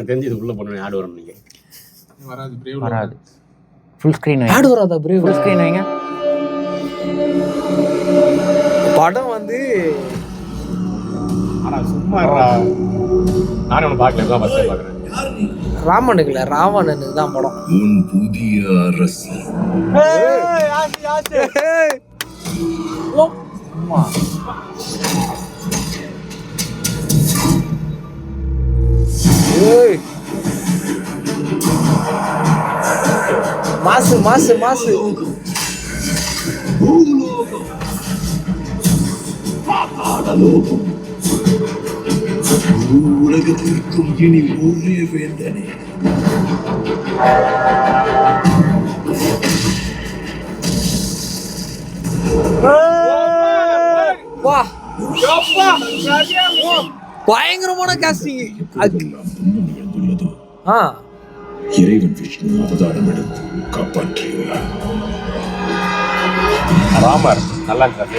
தெரிஞ்சு இது உள்ள போன ஆடு வரும். நீங்க வராது. ஃபுல் ஸ்கிரீன் ஆடு வராதா பிரேவ்? ஃபுல் ஸ்கிரீன் வைங்க. படம் வந்து சும்மா நானே ஒன்று பார்க்கல, தான் ஃபர்ஸ்ட் பார்க்குறேன். ராமனுக்கு இல்ல, ராவணனுக்கு தான் படம். உன் புதிய அரசு மாசு மாசு மாசு. உலகத்திற்கும் இனி ஒரே வேந்தனே. வா பயங்கரமான காஸ்டிங். இறைவன் விஷ்ணு அவதாரம் எடுத்து காப்பாற்றியுள்ளார். ராமர் நல்லா இருக்கு.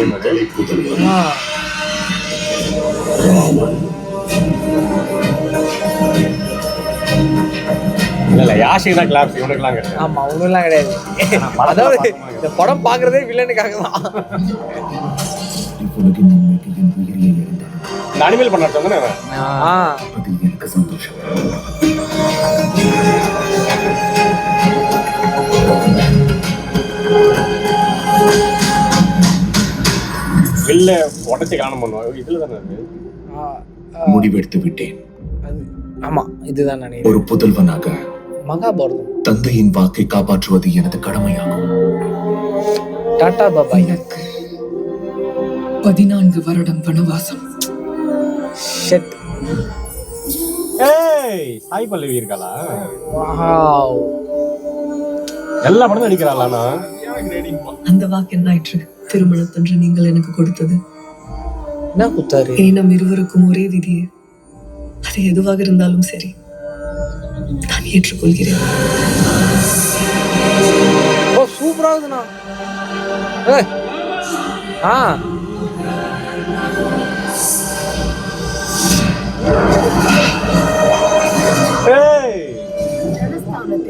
இல்ல யாஷிக்கு தான் கிளாஸ், இவனுக்குலாம் கிடையாது. ஆமா ஒண்ணுலாம் கிடையாது. அதாவது இந்த படம் பாக்குறதே வில்லனுக்காக தான். இந்த அனிமல் பண்ண சொன்னே எனக்கு சந்தோஷம். வில்ல உடச்சி காணம் பண்ணுவோம். இதுல தானே முடிவெடுத்து விட்டேன். ஆமா இதுதான் நினைக்கிறேன். ஒரு புதல்வனாக மகாபாரதம் தந்தையின் வாக்கை காப்பாற்றுவது எனது கடமையாகும். டாடா பாபாய். 14 வருடம் வனவாசம். ஷட். ஏய் சாய் பல்லவி இருக்காளா? வாவ். எல்லா படமும் நடிக்கிறாளானா? அந்த வாக்கு என்னாயிற்று? திருமணத்தன்று நீங்கள் எனக்கு கொடுத்தது என்ன குத்தாரு? நம் இருவருக்கும் ஒரே விதியே. அது எதுவாக இருந்தாலும் சரி, நான் ஏற்றுக்கொள்கிறேன். ஓ சூப்பரா இருக்குண்ணா.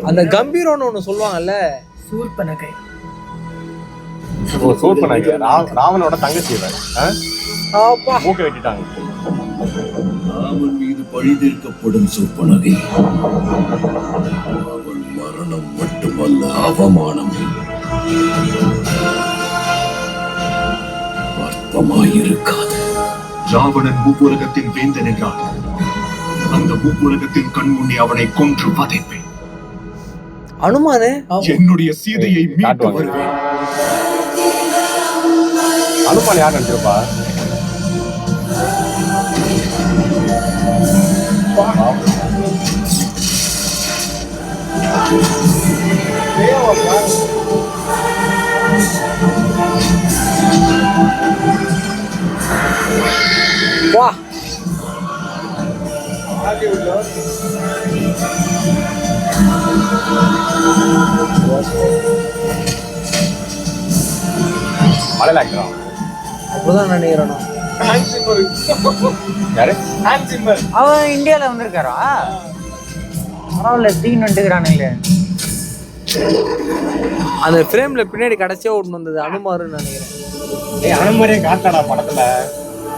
அந்த கம்பீரம்னு ஒண்ணு சொல்லுவாங்கல்ல, சூர்பனகை. சூர்பனகை ராவனோட தங்கச்சி. அப்பா மூக்க வெட்டிட்டாங்க. ராமன் மீது பழிதீர்க்கப்படும் சூர்பனகை அவள் மரணம் மட்டுமல்ல, அவமானம் அற்பமாயிருக்காது. ராவணன் மூவுலகத்தின் வேந்தன் என்றால் அந்த மூவுலகத்தின் கண் முன்னே அவனை கொன்று வதைப்பேன். அனுமானே என்னுடைய சீதையை மீட்டு வருவேன். அனுமான் யார் நடிச்சிருப்பா? வா மலையில ஆக்கிறான். அப்படிதான் நினைக்கிறேன். யாரு? அவன் இந்தியால வந்திருக்காரா? பரவாயில்ல, தீன் வந்துக்கிறானுங்களே. அந்த ஃப்ரேம்ல பின்னாடி கடைசியா ஒண்ணு வந்தது அனுமாருன்னு நினைக்கிறேன். ஏய் அனுமாரே காட்டாடா படத்துல.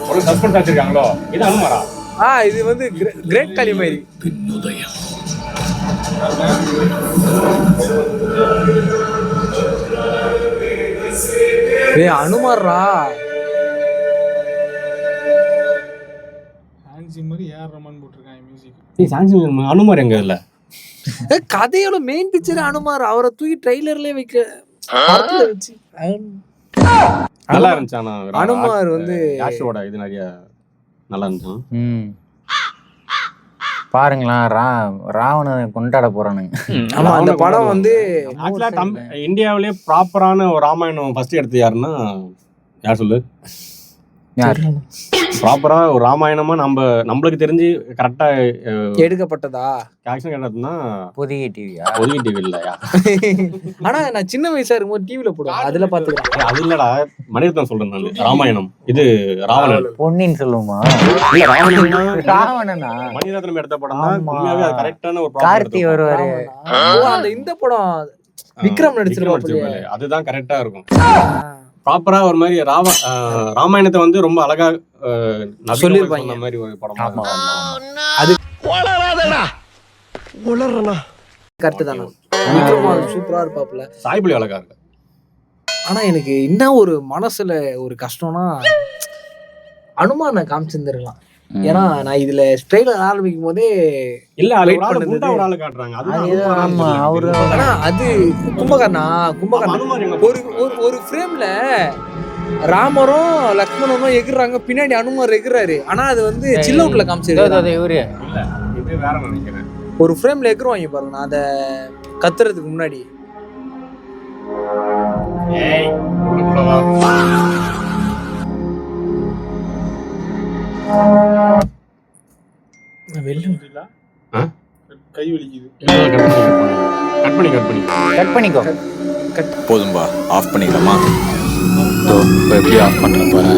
ஒரு சஸ்பென்ஸ் வச்சிருக்காங்களோ. இது அனுமாரா? இது வந்து கிரேட் காலி மாதிரி. பின்னுதயம் அனுமார்ரா. அனுமார் எங்க இல்ல கதையோட மெயின் பிக்சர் அனுமார். அவரை தூக்கி ட்ரெய்லர்லயே வைக்க வச்சு நல்லா இருந்துச்சு. ஆனா அனுமார் வந்து யாஷோட இது நிறைய நல்லா இருந்துச்சு. பாருங்களேன், ராவணனை கொண்டாட போறானுங்க. ஆமா அந்த படம் வந்து இந்தியாவிலேயே ப்ராப்பரான ஒரு ராமாயணம் ஃபர்ஸ்ட் எடுத்து யாருன்னா யார் சொல்லு? யார்? ப்ராப்பரா ஒரு ராமாயணமா நம்மளுக்கு தெரிஞ்சு கரெக்டா எடுக்கப்பட்டதா? ஆக்ஷன் கேட்டதுன்னா புதிய டிவியா? பொதுகை டிவி இல்லையா? ஆனா நான் சின்ன வயசா இருக்கும்போது டிவில போடுவேன், அதுல பாத்துக்கிறேன். அது இல்லடா, மணிரத்னம் சொல்றேன் நான். ராமாயணம் இது ராவணன். பொன்னியின் சொல்லுமா? இல்ல ராவணன்னா ராவணனா? மணிரத்னம் எடுத்த படம் தான். உண்மையாவே அது கரெக்டான ஒரு கார்த்தி வருவாரு. அந்த இந்த படம் விக்ரம் நடிச்சிருப்பாரு, அதுதான் கரெக்டா இருக்கும். ப்ராப்பரா ஒரு மாதிரி ராமாயணத்தை வந்து ரொம்ப அழகா சொல்லிருப்பாங்க. சொன்ன மாதிரி ஒரு படம். அது கரெக்ட் தானே. விக்ரம் சூப்பரா இருப்பாப்ல, சாய்புலி அழகா இருக்கு. ஆனா எனக்கு என்ன ஒரு மனசுல ஒரு கஷ்டம்னா அனுமான காமிச்சிருந்துருக்கலாம். ஏன்னா நான் இதுல ட்ரெய்லர் ஆரம்பிக்கும் போதே இல்ல அது wait ஒரு ஆளு பண்ணது. குண்டா ஒரு ஆளு காட்டுறாங்க. அது ஆமா, அவரு ஆனா அது கும்பகர்ணா அனுமார் எங்க ஒரு ஒரு ஃப்ரேம்ல ராமரும் லக்ஷ்மணனும் எகுறாங்க, பின்னாடி அனுமார் எகுறாரு. ஆனா அது வந்து சில் அவுட்ல காமிச்சிருக்காங்க. இவரு இல்ல இது வேற நினைக்கிறேன். ஒரு ஃப்ரேம்ல எகுருவாங்க பாருங்க, நான் அத கத்துறதுக்கு முன்னாடி. ஏய் உள்ளுக்குள்ள வா. கை வலிக்குது. கட் பண்ணிக்கோ. கட் பண்ணிக்கோ. போதும்பா, ஆஃப் பண்ணிக்கலாமா? எப்படி ஆஃப் பண்ற பாரு.